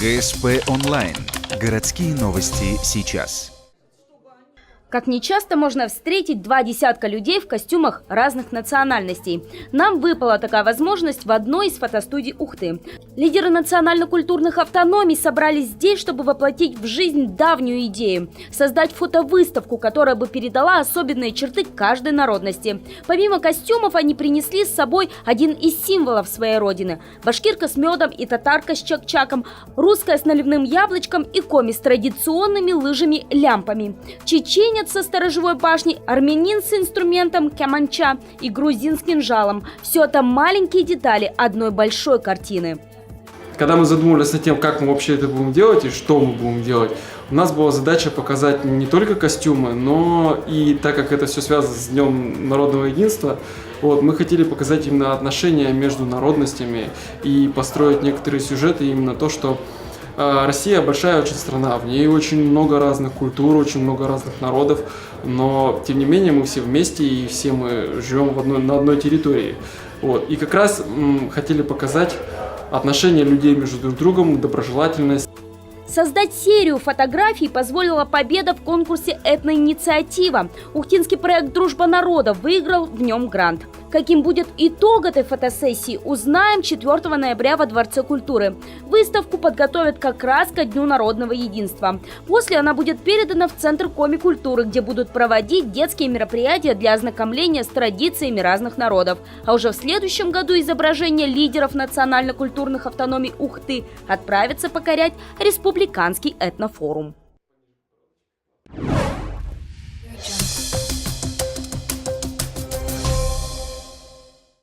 ГСП онлайн. Городские новости сейчас. Как нечасто можно встретить 2 десятка людей в костюмах разных национальностей. Нам выпала такая возможность в одной из фотостудий Ухты. Лидеры национально-культурных автономий собрались здесь, чтобы воплотить в жизнь давнюю идею – создать фотовыставку, которая бы передала особенные черты каждой народности. Помимо костюмов, они принесли с собой один из символов своей родины – башкирка с медом и татарка с чак-чаком, русская с наливным яблочком и коми с традиционными лыжами-лямпами, чеченец со сторожевой башней, армянин с инструментом кеманча и грузин с кинжалом. Все это маленькие детали одной большой картины. Когда мы задумывались над тем, как мы вообще это будем делать и что мы будем делать, у нас была задача показать не только костюмы, но и так как это все связано с Днем народного единства, мы хотели показать именно отношения между народностями и построить некоторые сюжеты, именно то, что Россия большая очень страна, в ней очень много разных культур, очень много разных народов, но тем не менее мы все вместе и все мы живем на одной территории. И как раз хотели показать отношения людей между друг другом, доброжелательность. Создать серию фотографий позволила победа в конкурсе «Этноинициатива». Ухтинский проект «Дружба народов» выиграл в нем грант. Каким будет итог этой фотосессии, узнаем 4 ноября во Дворце культуры. Выставку подготовят как раз ко Дню народного единства. После она будет передана в Центр коми-культуры, где будут проводить детские мероприятия для ознакомления с традициями разных народов. А уже в следующем году изображения лидеров национально-культурных автономий Ухты отправятся покорять Республиканский этнофорум.